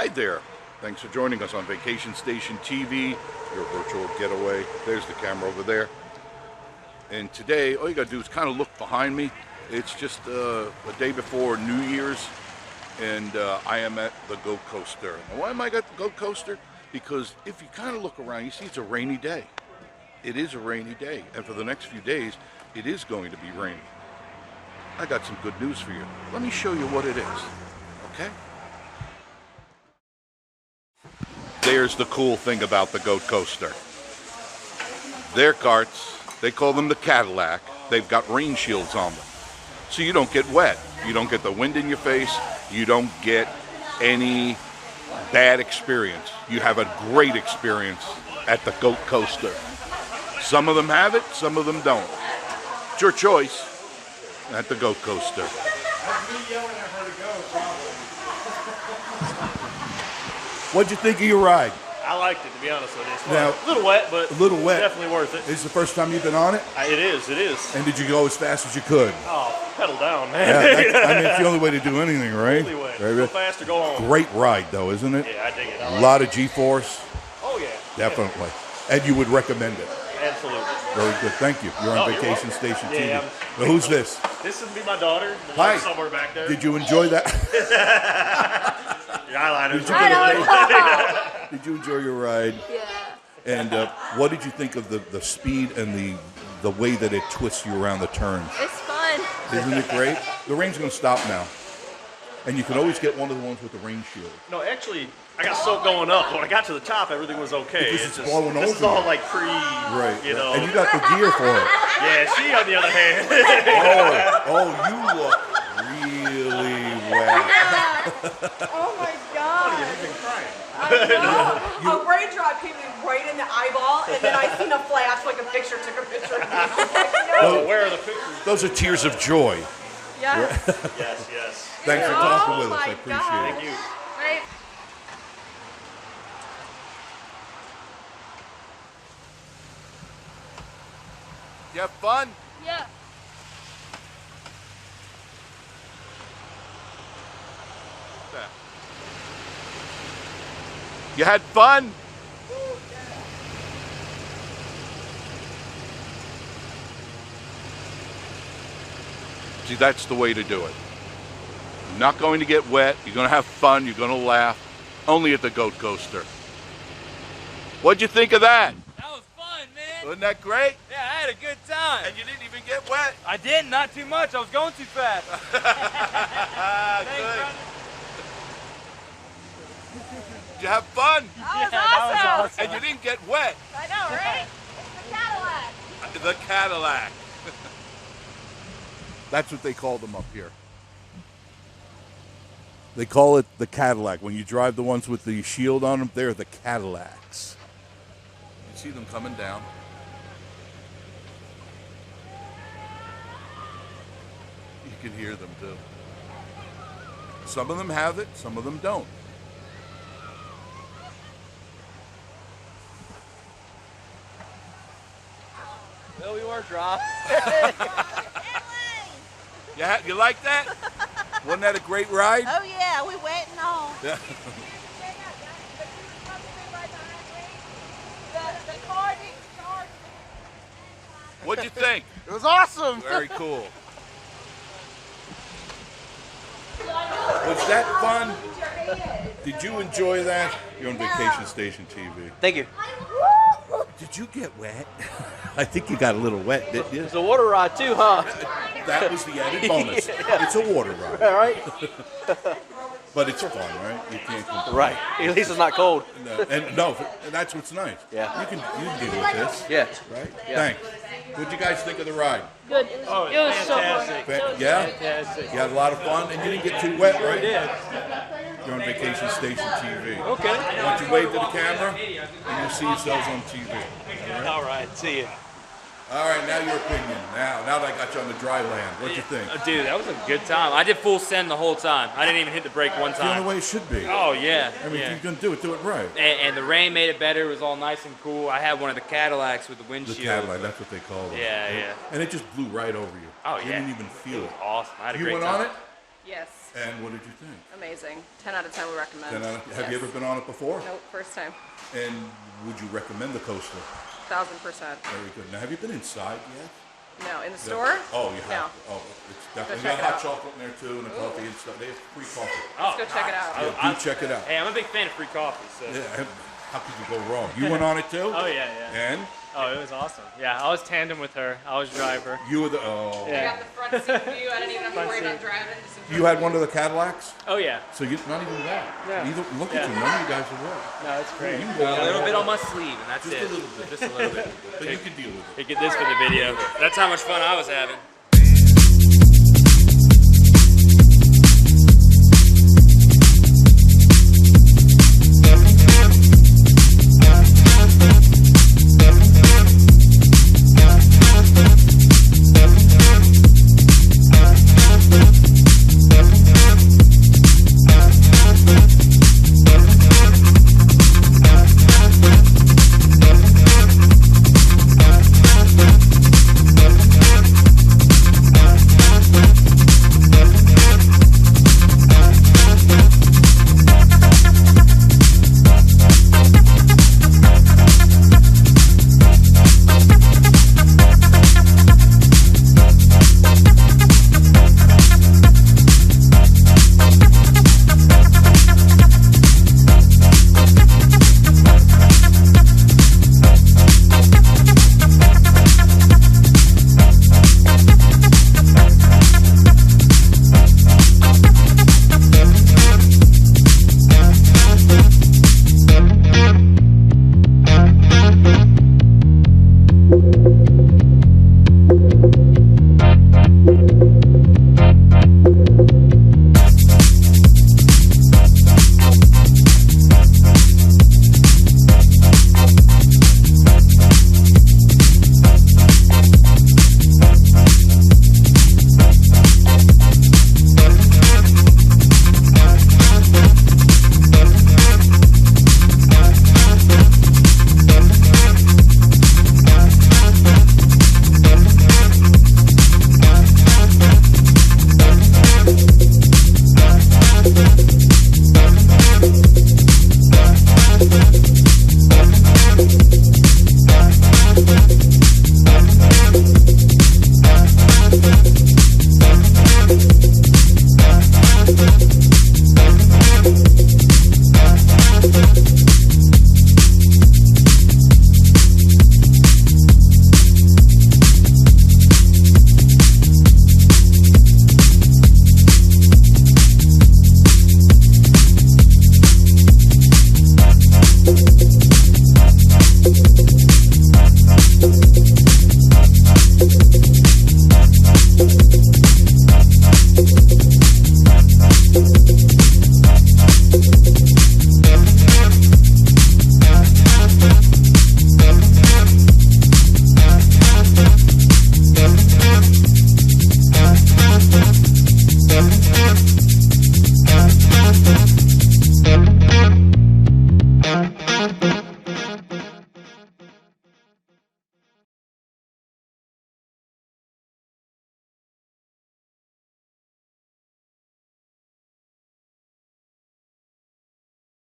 Hi there. Thanks for joining us on Vacation Station TV, your virtual getaway. There's the camera over there. And today, all you got to do is kind of look behind me. It's just a day before New Year's, and I am at the Goat Coaster. Now, why am I at the Goat Coaster? Because if you kind of look around, you see it's a rainy day. It is a rainy day, and for the next few days, it is going to be rainy. I got some good news for you. Let me show you what it is, okay? There's the cool thing about the Goat Coaster. Their carts, they call them the Cadillac. They've got rain shields on them, so you don't get wet. You don't get the wind in your face. You don't get any bad experience. You have a great experience at the Goat Coaster. Some of them have it, some of them don't. It's your choice at the Goat Coaster. What'd you think of your ride? I liked it, to be honest with you. It's fun. Now, a little wet, but definitely worth it. This is the first time you've been on it? It is. And did you go as fast as you could? Oh, pedal down, man. Yeah, I mean, it's the only way to do anything, right? Only way. Right. Go fast or go home. Great ride, though, isn't it? Yeah, I dig it. A lot of G-force. Oh, yeah. Definitely. And you would recommend it? Absolutely. Very good. Thank you. You're on Vacation Station TV. Yeah, now, who's this? This would be my daughter. Hi. Somewhere back there. Did you enjoy that? Your eyeliner. Did you enjoy your ride? Yeah. And what did you think of the speed and the way that it twists you around the turns? It's fun. Isn't it great? The rain's going to stop now. And you can always get one of the ones with the rain shield. No, actually, I got soaked going up. When I got to the top, everything was okay. It's just blowing over. This is all like right, you know. And you got the gear for it. Yeah, she on the other hand. you look really wet. Oh my God. You've been crying. A raindrop hit me right in the eyeball, and then I seen a flash, like a picture, took a picture of me. I was like, no. Where are the pictures? Those are tears of joy. Yes. Yes. Thanks for talking with us. my I appreciate God. it. Thank you. Right. You have fun? Yeah. You had fun? See, that's the way to do it. You're not going to get wet. You're going to have fun. You're going to laugh. Only at the Goat Coaster. What'd you think of that? That was fun, man. Wasn't that great? Yeah, I had a good time. And you didn't even get wet. I did, not too much. I was going too fast. Thanks, Good. brother. Did you have fun? That was that was awesome. And you didn't get wet. I know, right? The Cadillac. The Cadillac. That's what they call them up here. They call it the Cadillac. When you drive the ones with the shield on them, they're the Cadillacs. You see them coming down. You can hear them too. Some of them have it, some of them don't. Well, we were dropped. You like that? Wasn't that a great ride? Oh yeah, we went and all. Yeah. The car didn't start. What'd you think? It was awesome. Very cool. Was that fun? Did you enjoy that? You're on Vacation Station TV. Thank you. Did you get wet? I think you got a little wet, didn't you? It's a water ride too, huh? That was the added bonus. It's a water ride. All right. But it's fun, right? You can't complain. Right. At least it's not cold. No, and that's what's nice. Yeah. You can deal with this. Yeah. Right? Yeah. Thanks. What'd you guys think of the ride? Good. Oh, It was so fun. fantastic. Yeah? Fantastic. You had a lot of fun and you didn't get too wet, right? Yeah. You're on Vacation Station TV. Okay. Why don't you wave to the camera and you'll see yourselves on TV. All right. See you. All right, now your opinion. Now that I got you on the dry land, what'd you think? Dude, that was a good time. I did full send the whole time. I didn't even hit the brake one The only time. way it should be. Oh, yeah. I mean, yeah. if you're gonna do it right. And the rain made it better. It was all nice and cool. I had one of the Cadillacs with the The windshield. Cadillac, that's what they call it. Yeah, yeah. And it just blew right over you. Oh, You yeah. didn't even feel it. Awesome. I had a You great went time. on it? Yes. And what did you think? Amazing. 10 out of 10 would recommend. Have you ever been on it before? Nope, first time. And would you recommend the coaster? 1000%. Very good. Now, have you been inside yet? No, in the store? Oh, you No. have. To. Oh, it's definitely check got it hot out. chocolate in there too, and a coffee and stuff. They have free coffee. Let's go check it out. Yeah, do check it out. Hey, I'm a big fan of free coffee. So. Yeah, how could you go wrong? You went on it too? Oh yeah, yeah. And Oh, it was awesome. Yeah, I was tandem with her. I was driver. you were the. Oh. I Yeah. got the front seat view. I didn't even have to worry about driving. Just enjoy You had one of the Cadillacs, Oh yeah. so you're not even that. Yeah. Either, look at you. None of you guys are well. No, it's great. You can go A on little it. bit on my sleeve, and that's Just it. a little bit. Just a little bit. But you can deal with it. Hey, get this for the video. That's how much fun I was having.